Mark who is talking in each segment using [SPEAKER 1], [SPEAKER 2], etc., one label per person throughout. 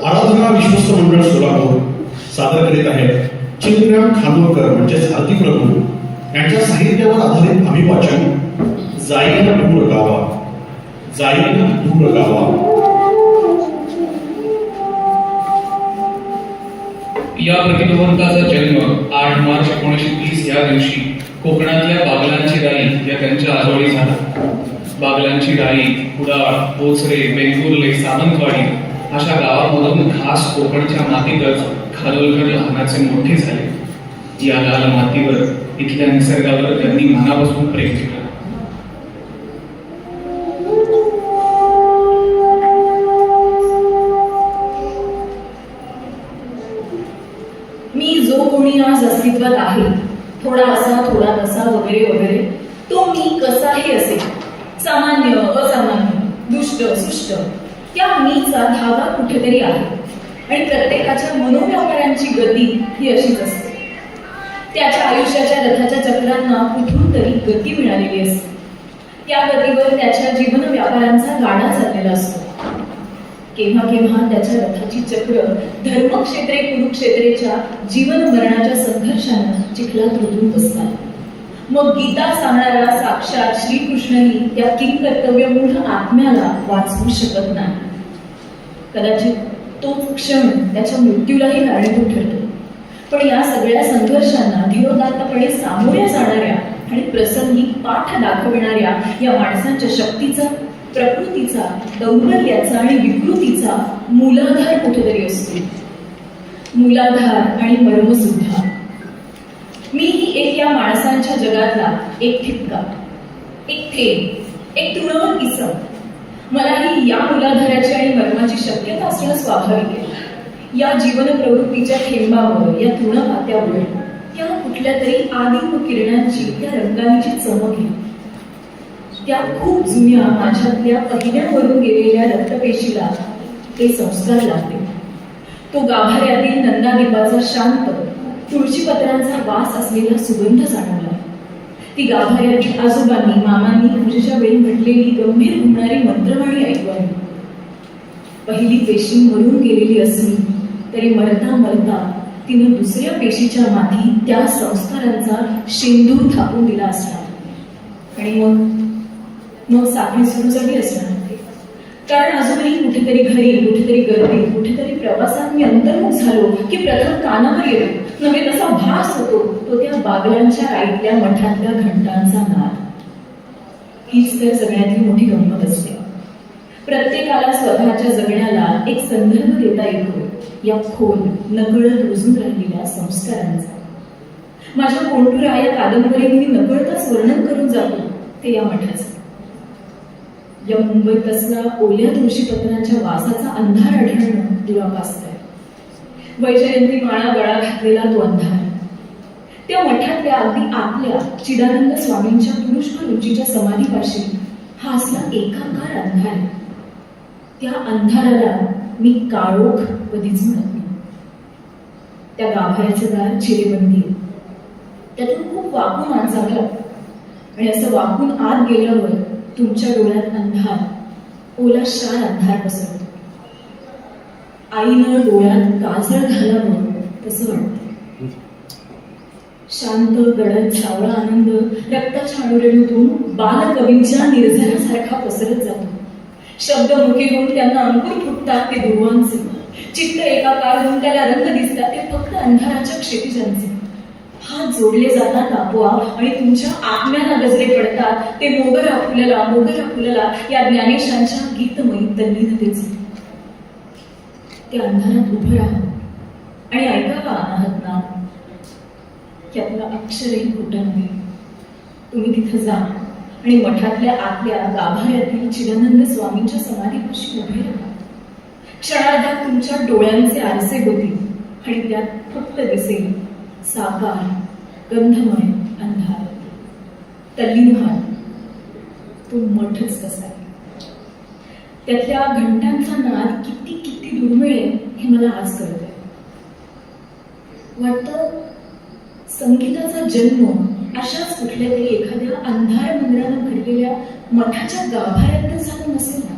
[SPEAKER 1] आराधना विश्वस्त मंडळ सोलापूर सादर करीत आहेत चिंतराम खानोलकर म्हणजेच आरती प्रभू यांच्या साहित्यावर आधारित आम्ही वाचन जाईन दूर गावा. जाईन दूर गावा.
[SPEAKER 2] या प्रतिभावंताचा जन्म 8 मार्च 1930 या दिवशी कोकणातल्या बागलांची राई या त्यांच्या आजोळी झाला. बागलांची राई, कुडाळ, बोचरे, बेंगुर्ले, सावंतवाडी अशा गावामधून खास कोकणच्या मातीतच खानोलकर लहानाचे मोठे झाले. या लाल मातीवर, इथल्या निसर्गावर त्यांनी मनापासून प्रेम केलं.
[SPEAKER 3] मी जो कोणी आज अस्तित्वात आहे, थोडा असा थोडा तसा वगैरे वगैरे, तो मी कसाही असेल, सामान्य असामान्य, दुष्ट सुष्ट, त्या मीचा धागा कुठेतरी आहे. आणि प्रत्येकाच्या मनोव्यापारांची गती ही अशीच असते. त्याच्या आयुष्याच्या रथाच्या चक्रांना कुठून तरी गती मिळालेली असते. त्या गतीवर त्याच्या जीवन व्यापारांचा गाडा चाललेला असतो. केव्हा केव्हा त्याच्या रथाची चक्र धर्मक्षेत्रे कुरुक्षेत्रेच्या जीवन मरणाच्या संघर्षानं चिखलात रुजून बसतात. मग गीता सांगणारा साक्षात श्रीकृष्णही त्या किंकर्तव्यमूढ आत्म्याला वाचवू शकत नाही. कदाचित तोच क्षण त्याच्या मृत्यूलाही कारणीभूत ठरतो. पण या सगळ्या संघर्षांना धीरोदात्तपणे सामोऱ्या जाणाऱ्या आणि प्रसंगी पाठ दाखविणाऱ्या या माणसांच्या शक्तीचा, प्रकृतीचा, दौर्बल्याचा आणि विकृतीचा मूलाधार कुठेतरी असतो. मूलाधार आणि मर्म सुद्धा. मी ही एक या माणसांच्या जगातला एक ठिपका, एक थेंब, एक तृणवत किस्सा. मलाही या मूलाधाराची आणि मर्माची शक्यता असणं स्वाभाविक आहे. या जीवन प्रवृत्तीच्या थेंबावर, या तृणपात्यावर त्या कुठल्या तरी आदिम किरणांची, त्या रंगांची चमक आहे. त्या खूप जुन्या माझ्यातल्या पहिल्या मरून गेलेल्या रक्तपेशीला ते संस्कार लागले. तो गाभाऱ्यातील नंदादीपाचा शांत तुळशीपत्रांचा वास असलेला सुगंध जाणवला. ती गाभाऱ्यातील आजोबांनी, मामांनी पूजेच्या वेळी म्हटलेली गंभीर घुमणारी मंत्रवाणी ऐकू आली. पहिली पेशी मरून गेलेली असली तरी मरता मरता तिनं दुसऱ्या पेशीच्या माथी त्या संस्कारांचा शेंदूर थापून दिला असणार. आणि मग साखळी सुरू झाली असणार. कारण अजूनही कुठेतरी घरी, कुठेतरी गर्दी, कुठेतरी प्रवासात मी अंतर्मुख झालो की प्रथम कानावर येतो, नव्हे तसा भास होतो तो त्या बागलांच्या राईतल्या मठातल्या घंटांचा नाद. हीच तर सगळ्यातली मोठी गंमत असते. प्रत्येकाला स्वतःच्या जगण्याला एक संदर्भ देता येतो या खोल नकळत रुजून राहिलेल्या संस्कारांचा. माझ्या कोंडुरा या कादंबरीत मी नकळतच वर्णन करून जातो ते या मठाचं. या मुंबईत तसला ओल्या तुळशीपत्रांच्या वासाचा अंधार आढळणं दुरापास्त आहे. वैजयंती माळा गळा घातलेला तो अंधार. त्या मठातल्या अगदी आपल्या चिदानंद स्वामींच्या पुष्कळ उंचीच्या समाधीपाशी हा असला एकाकार अंधार आहे. त्या अंधाराला मी काळोख कधीच म्हणत नाही. त्या गाभाऱ्याचं दार चिरेबंदी, त्यातून खूप वाकून आत जावं लागतं. आणि असं वाकून आत गेल्यावर तुमच्या डोळ्यात अंधार, ओला शार अंधार पसरतो. आईनं डोळ्यात काजळ घालावं तसं वाटतं. शांत गडद सावळा आनंद रक्ताच्या अणुरेणूतून बालकवींच्या निर्झरासारखा पसरत जातो. शब्द मुखे होऊन त्यांना अंकुर फुटतात ते ध्रुवांचे. चित्त एकाकार होऊन त्याला रंग दिसतात ते फक्त अंधाराच्या क्षितिजांचे. हात जोडले जातात आपोआप आणि तुमच्या आत्म्याला गजरे पडतात ते मोगरा फुलला या ज्ञानेशांच्या गीतमयी तल्लीनतेचे. त्या अंधारात उभं राहा आणि ऐकावा अनाहत नाम. त्यातलं अक्षरही खोटं नव्हे. तुम्ही तिथं जा आणि मठातल्या आतल्या गाभाऱ्यातील चिदानंद स्वामींच्या समाधीपाशी उभे राहा. क्षणार्धात तुमच्या डोळ्यांचे आरसे होतील आणि त्यात फक्त दिसेल साकार गंधमय अंधार. तल्लीन व्हा. तो मठच कसा आहे. त्यातल्या घंटांचा नाद किती किती दुर्मिळ आहे हे मला आज कळतंय. वाटतं संगीताचा जन्म अशाच कुठल्या तरी एखाद्या अंधार मंदिरानं भरलेल्या मठाच्या गाभाऱ्यातच झाला नसेल ना.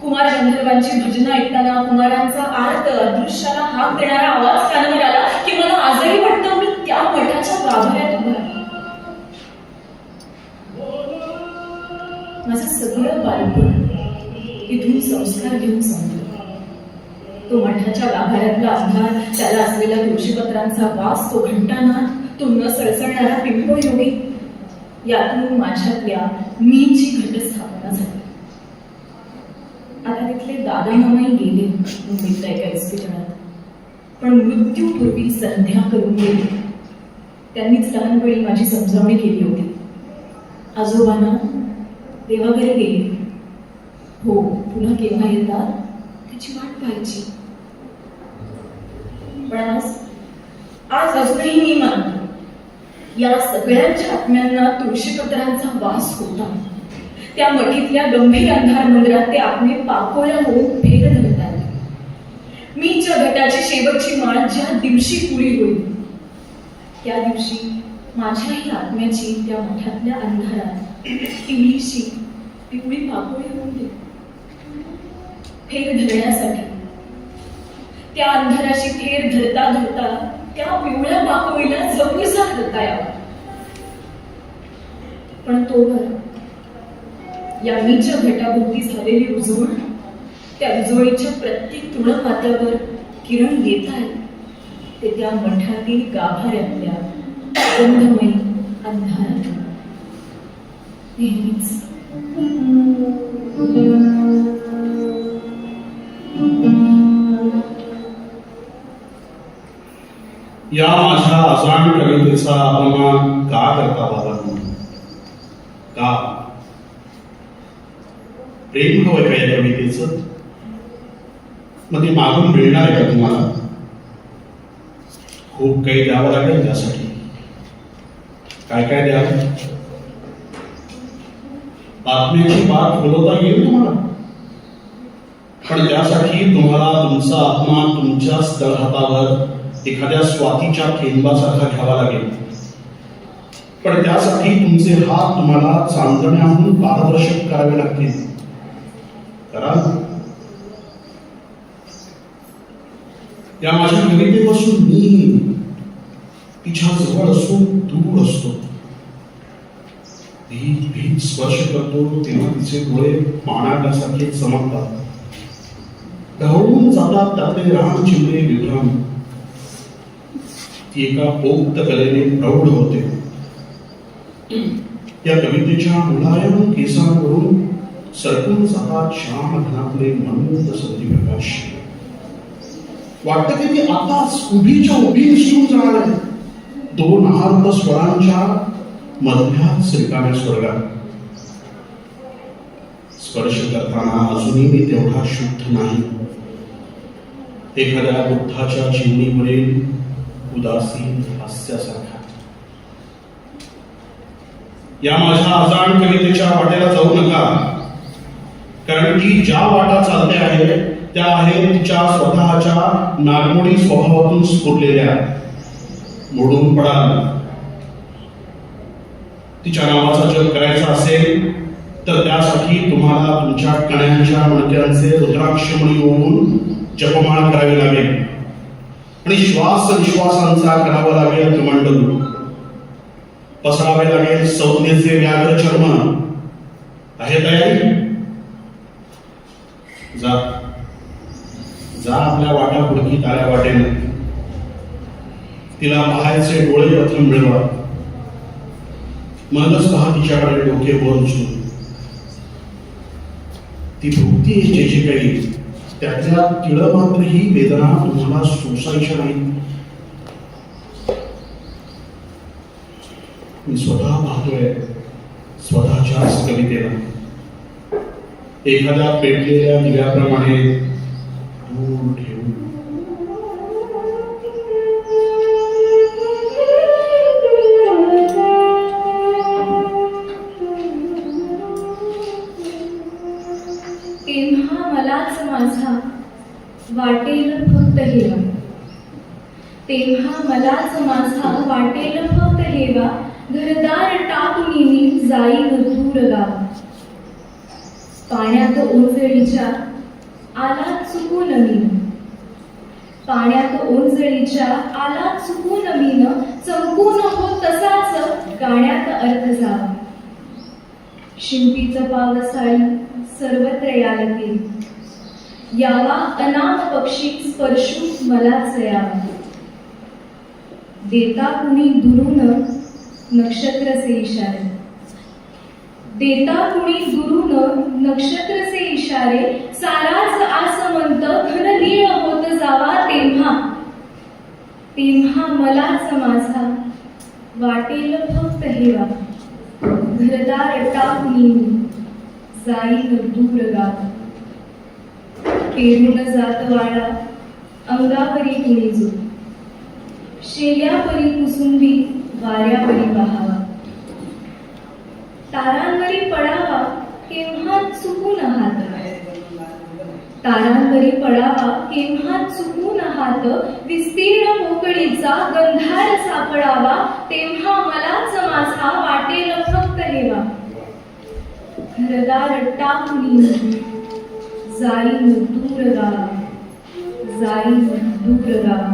[SPEAKER 3] कुमार कुमार गंधर्वांची भजनं ऐकताना कुमारांचा आर्त अदृश्याला हाक देणारा आवाज कानावर आला की मला आजही वाटतं मी त्या मठाच्या गाभाऱ्यात उभा आहे. माझं सगळं बालपण इथून संस्कार घेऊन संपलं. तो मठाच्या गाभाऱ्यातला अंधार, त्याला असलेला तुळशीपत्रांचा वास, तो घंटानाद, तो न सळसळणारा पिंपळ योगी, यातून माझ्यातल्या मीची घटस्थापना झाली. आता तिथले दादा मामाही गेले मुंबईतल्या एका इस्पितळात, पण मृत्यूपूर्वी संध्या करून गेले. त्यांनीच लहानपणी माझी समजावणी केली होती. आजोबांना देवाघरी गेले, हो पुन्हा केव्हा येतात त्याची वाट पाहायची. पण आज अजूनही मी मानतो या सगळ्यांच्या आत्म्यांना तुळशीपत्रांचा वास होता. त्या मठीतल्या गंभीर अंधार मंदिरात ते आत्मे पाकोळ्या होऊन फेर धरतात. मीच्या घटाची शेवटची माळ ज्या दिवशी पुरी होईल त्या दिवशी माझ्याही आत्म्याची त्या मठातल्या अंधारात पिवळीशी पिवळी पाकोळी होऊन दे. फेर धरण्यासाठी त्या अंधाराशी फेर धरता धरता त्या पिवळ्या पाकोळीला जपूसा धरता यावा. पण तोवर या मीच्या घटाभोवती झालेली उजवण, त्या उजवळीच्या प्रत्येक तृणपात्यावर किरण येत आहेत ते त्या मठातील गाभाऱ्यातल्या गंधमयी अंधारात नेहमीच.
[SPEAKER 1] या माझ्या अजाण कवितेचा अपमान का करता बाबा? का प्रेम हवंय का या कवितेचं? मग ते मागून मिळणार आहे का तुम्हाला? खूप काही द्यावं लागेल त्यासाठी. काय काय द्यावं? आत्म्याची बात बोलवता येईल तुम्हाला, पण त्यासाठी तुम्हाला तुमचा आत्मा तुमच्याच तळहातावर एखाद्या स्वातीच्या थेंबासारखा घ्यावा लागेल. पण त्यासाठी तुमचे हात तुम्हाला चांदण्याहून पारदर्शक करावे लागतील. करा. या माझ्या कवितेपासून मी तिच्या जवळ असून दूर असतो. ती भीत स्पर्श करतो तेव्हा तिचे डोळे पाण्यासारखे चमकतात. ढवळून जातात त्यातले रान चिमणे विभ्राम. ती एका पोक्त कलेने प्रौढ होते. या कवितेच्या मुलायम केसांवरून सरकून जातात श्याम घनातले मंद संधी प्रकाश. वाटतं की ती आताच उभीच्या उभी निसटून जाणार आहे दोन आर्त स्वरांच्या मधल्याच रिकाम्या स्वर्गात. स्पर्श करताना अजूनही मी तेवढा शुद्ध नाही. एखाद्या बुद्धाच्या चिमणीवरील उदासीन हास्यासारखा. या माझ्या अजाण कवितेच्या वाटेला जाऊ नका, कारण ती ज्या वाटा चालते आहे त्या आहेत तिच्या स्वतःच्या नागमोडी स्वभावातून स्फुरलेल्या. मोडून पडाल. तिच्या नावाचा जप करायचा असेल तर त्यासाठी तुम्हाला तुमच्या कण्यांच्या मणक्यांचे रुद्राक्षमणी होऊन जपमाळ करावी लागेल आणि श्वास विश्वासांचा करावा लागेल कमंडलू. पसरावे लागेल संज्ञेचे व्याघ्र चर्म. आहे तयारी? जा जा आपल्या वाटा पुढकी ताऱ्या वाटेने. तिला पाहायचे डोळे प्रथम मिळवा. मगच पहा तिच्याकडे डोके वर उचलून. ती भुक्ती जे जे काही त्यातल्या तिळ मात्र ही वेदना तुम्हाला सोसायच्या नाही. मी स्वतः पाहतोय स्वतःच्याच कवितेला एखाद्या पेटलेल्या दिव्याप्रमाणे दूर ठेवून.
[SPEAKER 3] तेव्हा मलाच माझा वाटेल फक्त हेवा. तेव्हा मलाच माझा वाटेल फक्त हेवा. घरदार टाकून मी जाईन दूर गाव. पाण्यात ओंजळीच्या आला चुकून मीन, पाण्यात ओंजळीच्या आला चुकून मीन, चमकून हो तसाच गाण्यात अर्थ जावा. शिंपीच पावसाळी सर्वत्र यालके, यावा अनाम पक्षी स्पर्शून मलाच यावा. देता कुणी दुरून नक्षत्रसे इशारे, देता कुणी दुरून नक्षत्रसे इशारे, साराच आसमंत घनलीळ होत जावा. तेव्हा तेव्हा मलाच माझा वाटेल फक्त हेवा. घरदार टाकून जाईन दूर गाव, पेरून जात वाळा अंगावरी कुणी जो, शेल्यापरी कुसुंबी वाऱ्यावरी बहावा. तारांवरी पडावा केव्हा चुकून हात, तारांवरी पडावा केव्हा चुकून हात. विस्तीर्ण पोकळीचा गंधार सापडावा, तेव्हा मलाच माझा वाटेल फक्त हेवा. घरदार टाकून जाईन दूर गावा, जाईन दूर गावा.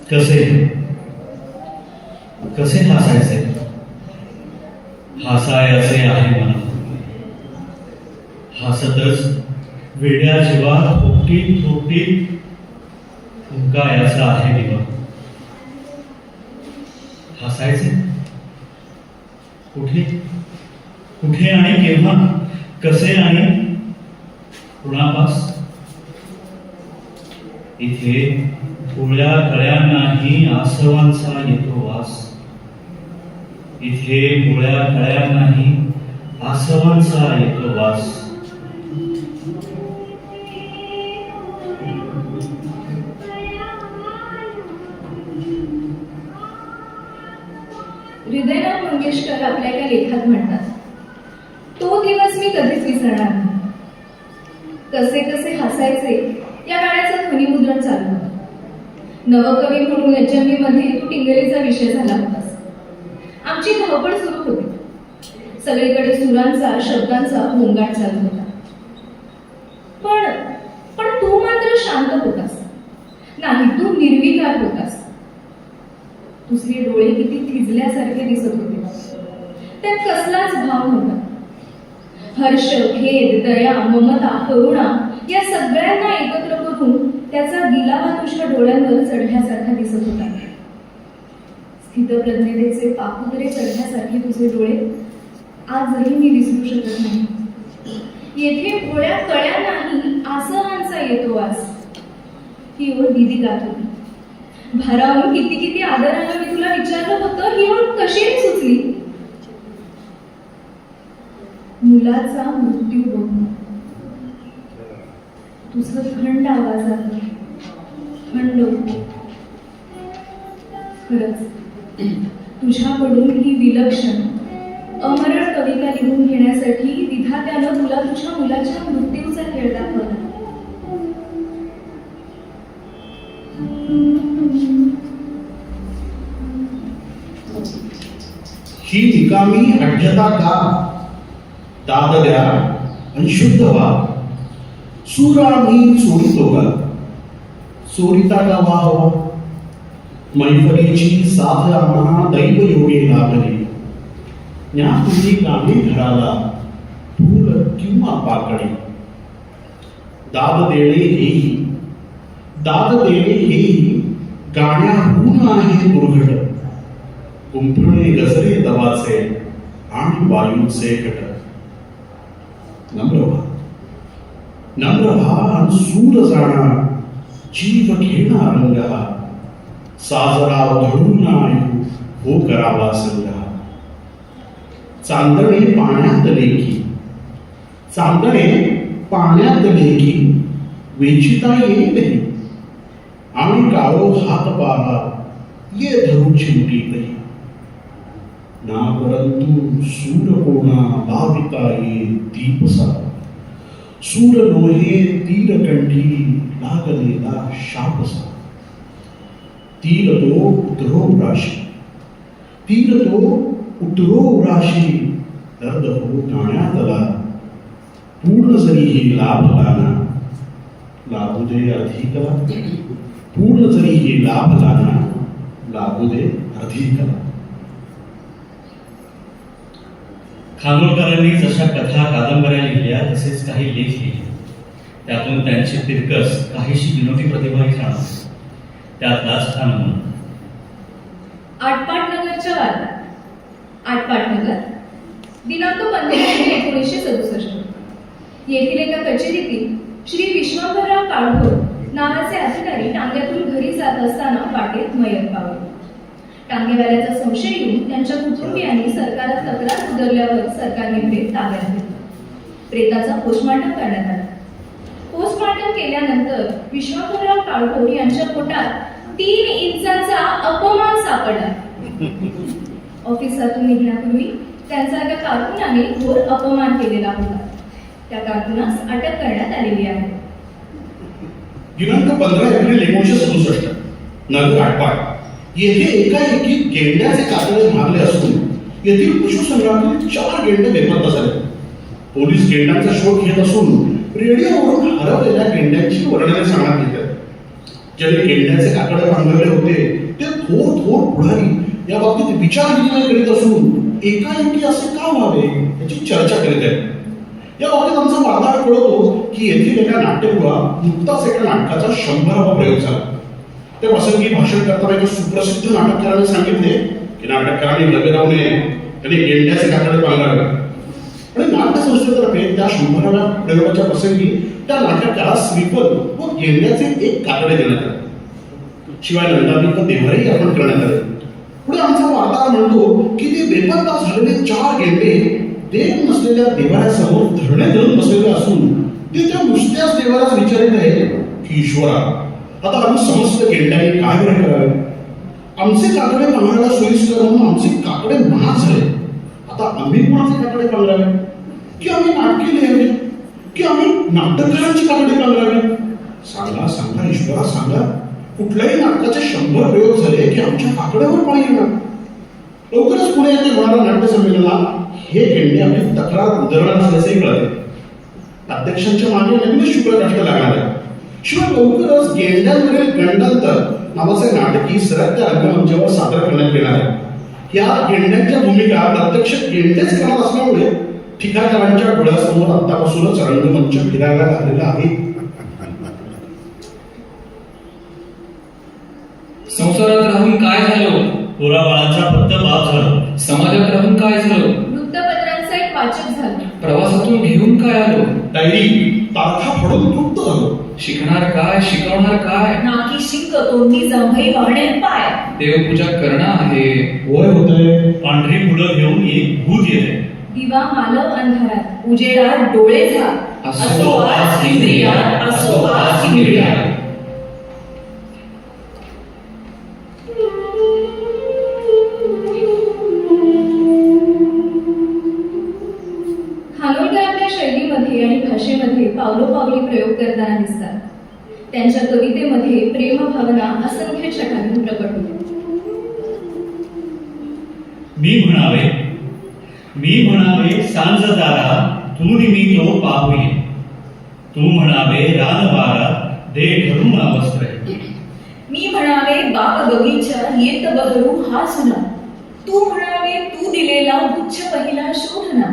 [SPEAKER 1] कसे कसे हसायचे, हसायचे आहे मला. हसतच वेड्या जीवा थोपटीत थोपटीत फुंकायाचा आहे दिवा. हसायचे कुठे कुठे आणि केव्हा, कसे आणि कुणापास. इथे भोळ्या कळ्यांनाही आसवांचा येतो वास, इथे भोळ्या कळ्यांनाही आसवांचा येतो वास.
[SPEAKER 3] हृदयनाथ मंगेशकर आपल्या एका लेखात म्हणतात, तो दिवस मी कधीच विसरणार नाही. कसे कसे हसायचे या गाण्याचं ध्वनिमुद्रण चालू होतं. नवकवी म्हणून HMV मध्ये तू टिंगलीचा विषय झाला होतास. आमची धावपळ सुरू होती. सगळीकडे सुरांचा शब्दांचा गोंगाट चालू होता. पण पण तू मात्र शांत होतास. नाही, तू निर्विकार होतास. तुझे डोळे किती थिजल्यासारखे दिसत होते. त्यात कसलाच भाव नव्हता. हर्ष, खेद, दया, ममता, करुणा या सगळ्यांना एकत्र करून त्याचा गिलावा तुझ्या डोळ्यांवर चढल्यासारखा दिसत होता. स्थितप्रज्ञतेचे पापुद्रे चढल्यासारखे तुझे डोळे आजही मी विसरू शकत नाही. येथे भोळ्या कळ्या नाही आसवांचा येतो वास. ही ओळ दीदी गात होती. भारावून किती किती आदरानं मी तुला विचारलं होतं, ही ओळ कशी सुचली. मुलाचा मृत्यू बघून तुझं थंड आवाजात थंड होतं. खरंच तुझ्याकडून ही विलक्षण अमरण कविता लिहून घेण्यासाठी विधात्यानं तुला तुझ्या मुलाच्या मृत्यूचा खेळ दाखवला.
[SPEAKER 1] ही निकामी अज्ञता का, दाद द्या आणि शुद्ध व्हा. सूर आम्ही चोरीतो का, चोरीता का व्हावा. मैफलीची साथ आम्हा दैव योगे लाभली. ज्ञा तुम्ही कामे घराला फूल किंवा पाकळी. दाद देणे हेही गाण्याहून आहे दुर्घट. गुंफणे गजरे दवाचे आणि वायूचे घट. नम्र व्हा आणि सूर जाणा. जीव घेणा रंग हा. साजरा धडून आयु हो करावा संग हा. चांदणे पाण्यात लेकी, चांदणे पाण्यात लेकी वेचिता येईल. आणि काळो हात पाहा ये धरू चिमटीतही. ना परंतु सूर कोणा लाविता ये दीपसा. सूर नोहे तीर कंठी लागलेला शापसा. तीर तो द्रोह राशी तीर तो उतरो उराशी दर्द हो गाण्यातला पूर्ण जरी ही लाभला ना लागू दे अधिकला पूर्ण जरी ही लाभला ना लागू दे अधिकला.
[SPEAKER 4] खानोलकरांनी जशा कथा कादंबऱ्या लिहिल्या तसेच काही लेख लिहिले. त्यातून त्यांची तिरकस काहीशी विनोदी प्रतिभाही जाणवते. त्यातलाच हा नमुना.
[SPEAKER 5] आटपाटनगरच्या वार्ता. आटपाटनगर दिनांक 15/11/1967. येथील एका कचेरीतील श्री विश्वांभरराव काळभोर नावाचे अधिकारी टांग्यातून घरी जात असताना वाटेत मयत पावले. टांगेवाल्याचा संशय येऊन त्यांच्या कुटुंबियांनी सरकारात तक्रार उधरल्यावर सरकारने प्रेत ताब्यात घेतलं. प्रेताचा पोस्टमॉर्टम करण्यात आला. पोस्टमॉर्टम केल्यानंतर विश्वांभरराव काळभोर यांच्या पोटात 3 इंचाचा अपमान सापडला. ऑफिसातून निघण्यापूर्वी त्यांचा एका कारकुनाने घोर अपमान केलेला होता. त्या कारकुनास अटक करण्यात आलेली आहे.
[SPEAKER 1] दिनांक 15/11/1967 नगर आटपाट येथे एकाएकी गेंड्याचे कातडे मारले असून येथील पशुसंग्रहातील 4 गेंडे बेपत्ता झाले. पोलीस गेंड्यांचा शोध घेत असून रेडिओवरून हरवलेल्या गेंड्यांची वर्णने सांगण्यात येतात. ज्यांनी गेंड्याचे कातडे पांघरले होते ते थोर थोर पुढारी या बाबतीत विचार विनिमय करीत असून एकाएकी असे का व्हावे याची चर्चा करीत आहेत. या बाबतीत आमचा वार्ताहर कळवतो की येथील एका नाट्यगृहात नुकताच एका नाटकाचा 100वा प्रयोग झाला. त्या प्रसंगी भाषण करताना एका सुप्रसिद्ध नाटककाराने सांगितले की नाटककारांनी लगे राहूने त्यांनी गेंड्याचे कातडे पांघरावे. आणि नाट्य संस्थेतर्फे त्या 100व्या प्रयोगाच्या प्रसंगी त्या नाटककारास श्रीफल व गेंड्याचे एक कातडे देण्यात आले. शिवाय नंदादीप देवारही अर्पण करण्यात आले. पुढे आमचा वार्ताहर म्हणतो की ते बेपत्ता झालेले 4 गेंडे देव नसलेल्या देवाऱ्यासमोर धरणे धरून बसलेले असून ते त्या नुसत्याच देवालाच विचारित आहे की ईश्वरा आता आम्ही समस्त गेंड्यांनी काय बरे करावे. आमचे काकडे पांघरायला सोयीस्कर म्हणून आमचे काकडे महाग झाले. आता आम्ही कोणाचे काकडे पांघरावे की आम्ही नाटके लिहावे की आम्ही नाटककारांची काकडे पांघरावे. सांगा सांगा ईश्वरा सांगा. कुठल्याही नाटकाचे 100 प्रयोग झाले की आमच्या काकड्यावर पाणी येणार. लवकरच पुणे येथे होणाऱ्या नाट्य संमेलनाला हे गेंडे आपली तक्रार उधळणार असल्याचेही कळते. अध्यक्षांच्या मागे नवीन शुक्रकाष्ट लागणार आहे. शिवाय लवकरच गेंड्यांवरील गंडांतर नावाचे नाटकी सरकत्या रंगमंचावर सादर करण्यात येणार आहे. या गेंड्यांच्या भूमिका प्रत्यक्ष गेंडेच करणार असल्यामुळे ठिकाणकारांच्या डोळ्यासमोर आतापासूनच रंगमंच फिरायला लागलेला आहे.
[SPEAKER 2] संसारात राहून काय झालं?
[SPEAKER 4] पोराबाळांचा फक्त बाप झालो.
[SPEAKER 2] समाजात राहून काय झालं?
[SPEAKER 5] वृत्तपत्रांचा एक वाचक झालो.
[SPEAKER 2] प्रवासातून घेऊन काय आलो?
[SPEAKER 1] डायरी तारखा फाडून तृप्त झालो.
[SPEAKER 2] शिकणार काय? शिकवणार काय?
[SPEAKER 3] नाकी शिंक तोंडी जांभई वाहणे पाय.
[SPEAKER 2] देवपूजा करणं आहे.
[SPEAKER 1] वय होतंय.
[SPEAKER 4] पांढरी फुलं घेऊन एक भूत येते.
[SPEAKER 5] दिवा मालव अंधारात.
[SPEAKER 3] उजेडात डोळे झाक.
[SPEAKER 2] असो आज इंद्रियात, असो आज इंद्रियात.
[SPEAKER 5] खानोलकर आपल्या शैलीमध्ये आणि भाषेमध्ये पावलोपावली प्रयोग करताना दिसतात. त्यांच्या कवितेमध्ये प्रेमभावना असंख्य छटातून प्रकट होते.
[SPEAKER 4] मी म्हणावे सांज दारा तू निमितो पाहुये. तू म्हणावे रानवारा दे ठरून अवस्त्र.
[SPEAKER 3] मी म्हणावे बाग बगीचा येत बहरू हा सुना. तू म्हणावे तू दिलेला गुच्छ पहिला शोधना.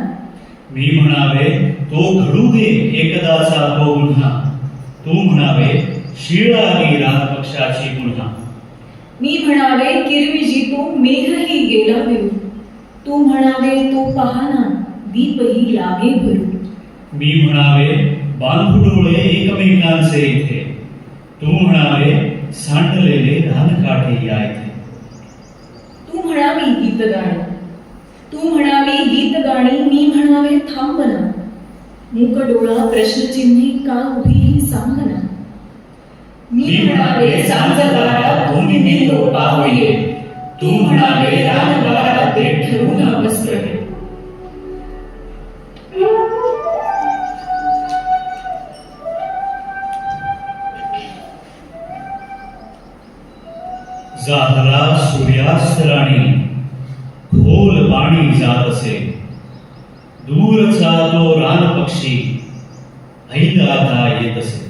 [SPEAKER 4] मी म्हणावे तो घडू दे एकदाचा हो गुन्हा. तू म्हणावे शीळ आली रानपक्षाची पुन्हा.
[SPEAKER 3] मी म्हणावे किरमिजीतू मेघही गेला विरू. तू म्हणावे तो पहाना दीपही लागे भरू.
[SPEAKER 4] मी म्हणावे बांधू डोळे एकमेकांचे इथे. तू म्हणावे सांडलेले रानकाठे या इथे.
[SPEAKER 3] तू म्हणावी गीत गाणी. तू म्हणावी गीत गाणी. मी म्हणावे थांबना. मूक डोळा प्रश्नचिन्हे का उभी ही सांगना. मी म्हणावे सांज वारा तू निमित्तो पाहोये. तू म्हणावे रानवारा ते ठरून अवस्त्र.
[SPEAKER 4] झाला सूर्यास्त राणी खोल पाणी जात असे. दूरचा तो रान पक्षी ऐन आता येत असे.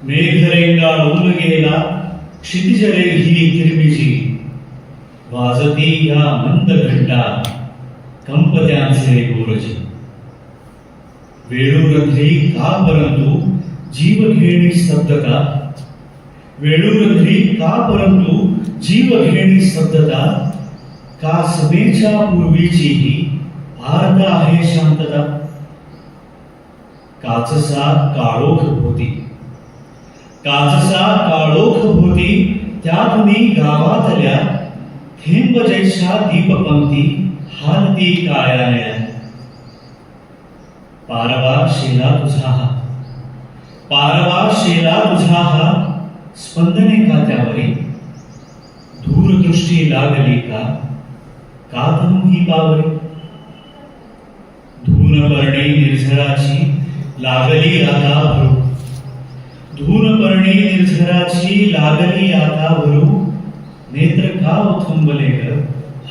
[SPEAKER 4] मेघरेंगाळून गेला क्षितिजरे ही किरमिजी. वाजती या मंद घंटा कंपत्यांचे गोरजी. वेळूरंध्री का परंतु जीवघेणी स्तब्धता. वेळूरंध्री का परंतु जीवघेणी स्तब्धता. का समेच्या पूर्वीचीही आर्त आहे शांतता. काचसा काळोख होती. काचसा काळोख होती त्यातून गावातल्या थेंब जैशा दीपपंक्ती हालती कायाने. पारवा शेला तुझा हा. पारवा शेला तुझा हा. स्पंदने का त्यावरी. दूरदृष्टी लागली का तनु ही पावरी. धूनपर्णी निर्झराची लागली आता भरू. धूनपर्णी निर्झराची लागली आता भरू. नेत्र का उथंबले ग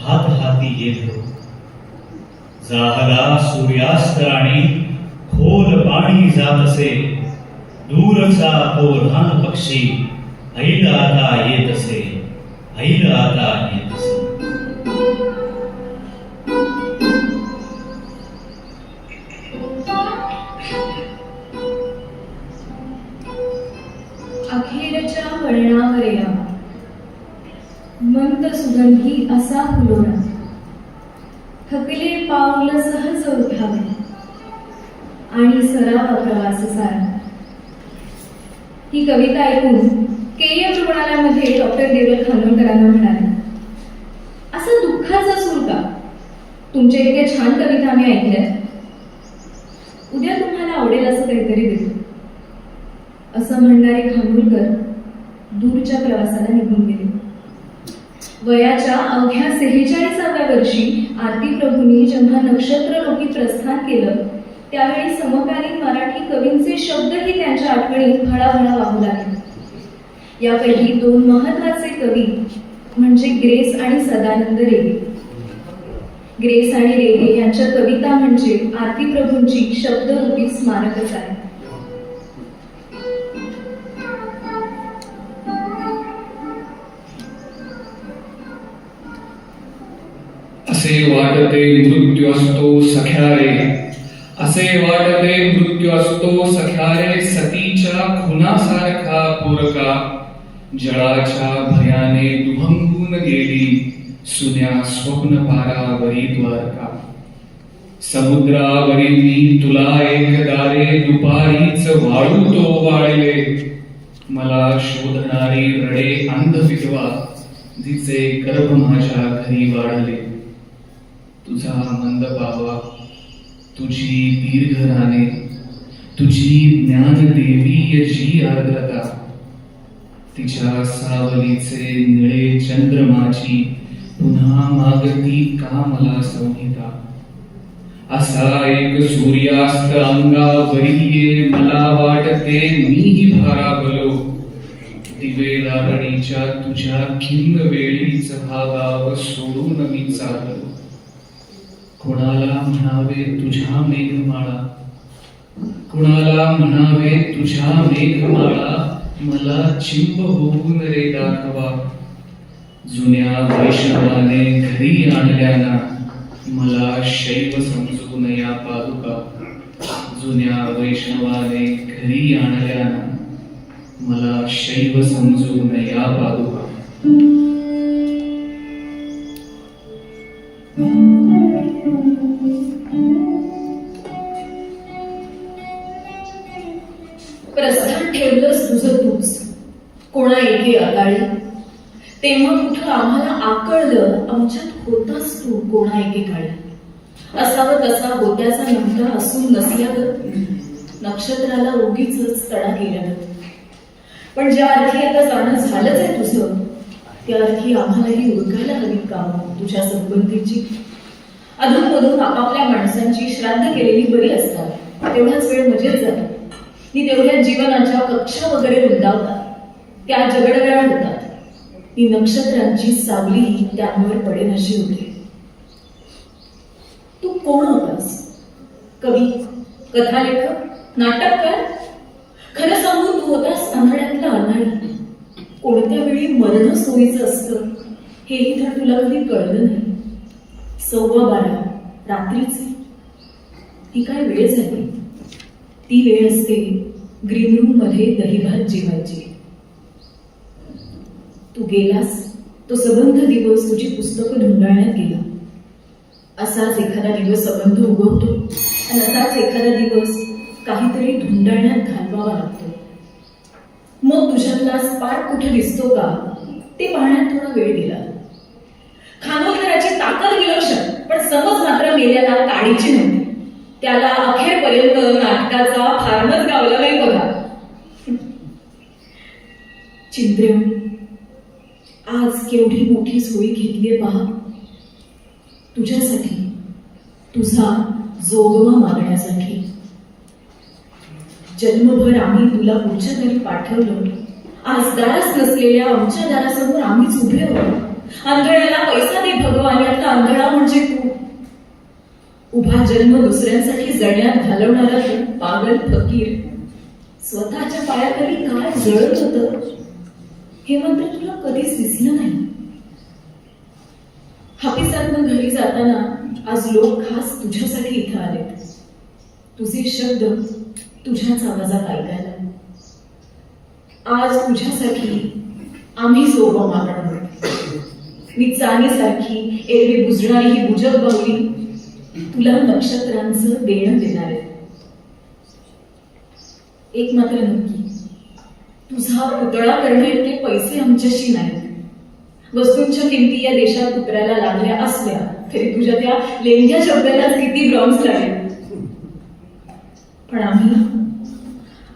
[SPEAKER 4] हात हाती ये धरू. जाहला सूर्यास्त आणि खोल पाणी जात असे. दूरचा तो लहान पक्षी ऐल आता येत असे. ऐल आता येत असे.
[SPEAKER 5] अखेरच्या वळणावर या मंद सुगंधी असा फुलोरा. थकले पाऊल सहज उठावे आणि सरावा प्रवास सारा. ही कविता ऐकून केएम रुग्णालयामध्ये डॉक्टर देवल खानोलकरांना म्हणाले, असं दुःखाचा सूर का? तुमच्या इतक्या छान कविता आम्ही ऐकल्यात. उद्या तुम्हाला आवडेल असं काहीतरी देतो. असं म्हणणारे खानोलकर दूरच्या प्रवासाला निघून गेले. वयाच्या अवघ्या 46व्या वर्षी आरती प्रभूंनी जेव्हा नक्षत्रलोकी प्रस्थान केलं त्यावेळी समकालीन मराठी कवींचे शब्दही त्यांच्या आठवणीत भळाभळा वाहू लागले. यापैकी 2 महत्वाचे कवी म्हणजे ग्रेस आणि सदानंद रेगे. ग्रेस आणि रेगे यांच्या कविता म्हणजे आरती प्रभूंची शब्दरूपी स्मारकच आहे.
[SPEAKER 2] असे वाटते मृत्यू असतो सख्या रे. असे वाटते मृत्यू असतो सख्या रे. सतीच्या खुनासारखा पोरका जळाच्या भयाने दुभंगून गेली सुन्या स्वप्न पारावरी द्वारका. समुद्रावरी मी तुला एक दारे दुपारीच वाळू तो वाळले. मला शोधणारी रडे अंध विधवा जिचे गर्भ माझ्या घरी वाढले. तुझा मंद पावा तुझी दीर्घ राने तुझी ज्ञानदेवीय जी आर्द्रता. तिच्या सावलीचे निळे चंद्रमाची पुन्हा मागती का मला संहिता. असा एक सूर्यास्त अंगावरी ये मला वाटते मीही भारावलो. दिवेदारणीच्या तुझ्या खिन्न वेळीच हा गाव सोडून मी चाललो. कोणाला म्हणावे तुझ्या मेघमाळा. कुणाला म्हणावे तुझ्या मेघमाळा. मला चिंब होऊन रे दाखवा. जुन्या वैष्णवाने घरी आणल्याना मला शैव समजून या पादुका. जुन्या वैष्णवाने घरी आणल्याना मला शैव समजून या पादुका.
[SPEAKER 3] प्रस्थान ठेवलंस तुझं तूच कोणा एके अकाळी. तेव्हा कुठं आम्हाला आकळलं आमच्यात होतास तू कोणा एके काळी. असावं तसा गोत्याचा नमता असून नसल्यागत नक्षत्राला उगीच तडा केल्यागत. पण ज्या अर्थी आता जाणं झालंच आहे तुझं त्या अर्थी आम्हालाही उरकायला हवीत कामं तुझ्या संबंधीची. अधूनमधून आपापल्या माणसांची श्राद्ध केलेली बरी असतात. तेवढाच वेळ मजेत जातो. ती तेवढ्या जीवनाच्या कक्षा वगैरे रुंदावतात. त्या जगडगळा होतात. ती नक्षत्रांची सावली त्यांवर पडेनाशी होते. तू कोण होतास? कवी, कथालेखक, नाटककार? खरं सांगून तू होतास अनाड्यातला अनाडी. कोणत्या वेळी मरण सोयीचं असतं हेही तर तुला कधी कळलं नाही. 12:15 रात्रीचे. ही काय वेळ झाली? ती वेळ असते ग्रीन रूम मध्ये दहीभात जेवायची. तू गेलास तो सबंध दिवस तुझी पुस्तकं धुंडाळण्यात गेला. असाच एखादा दिवस सबंध उगवतो आणि असाच एखादा दिवस काहीतरी धुंडाळण्यात घालवावा लागतो. मग तुझ्यातला स्पार्क कुठे दिसतो का ते पाहण्यात थोडा वेळ गेला. खानोलकराची ताकद विलक्षण, पण समज मात्र मेल्याला काडीची नव्हती. त्याला अखेरपर्यंत नाटकाचा फार्मच गावला नाही बघा. चिंद्रे, आज केवढी मोठी सोयी घेतलीये पहा. तुझ्यासाठी, तुझा जोगवा मागण्यासाठी. जन्मभर आम्ही तुला पुढच्या घरी पाठवलं. आज दारास नसलेल्या आमच्या दारासमोर आम्हीच उभे आहोत. आंधळ्याला पैसा दे भगवान, यातला आंधळा म्हणजे तू. उभा जन्म दुसऱ्यांसाठी जळण्यात घालवणारा तू पागल फकीर. स्वतःच्या पायाखाली काय जळत होतं हे मात्र तुला कधीच दिसलं नाही. हापिसातनं घरी जाताना आज लोक खास तुझ्यासाठी इथं आलेत. तुझे शब्द तुझ्याच आवाजात ऐकायला. आज तुझ्यासाठी आम्ही जोगवा मागणार आहोत. मी चाणीसारखी एरवी बुजणारी ही बुजक बाहुली तुला नक्षत्रांचं देणं देणार आहे. एक मात्र नक्की, तुझा पुतळा करणे इतके पैसे आमच्याशी नाहीत. वस्तूंच्या किमती या देशात उतरायला लागल्या असल्या तरी तुझ्या त्या लेंग्या शब्दाला किती ब्रॉन्झ लागेल. पण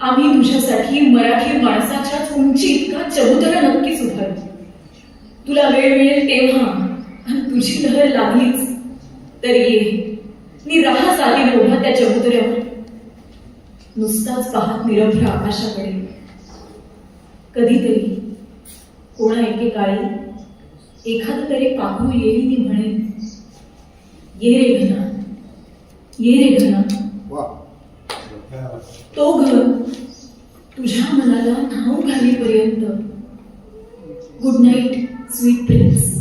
[SPEAKER 3] आम्ही तुझ्यासाठी मराठी माणसाच्याच उंची इतका चबुतरा नक्कीच उभारू. तुला वेळ मिळेल तेव्हा आणि तुझी लहर लागलीच तर ये निराहा साधी उभा त्या चबुतऱ्यावर. नुसताच पाहत निरभ्र आकाशाकडे. कधीतरी कोणा एकेकाळी एखादं तरी पाखरू येईल नी म्हणेन, ये रे घना, ये रे घना. तो घर तुझ्या मनाला ठाऊ घालीपर्यंत. Good night sweet prince.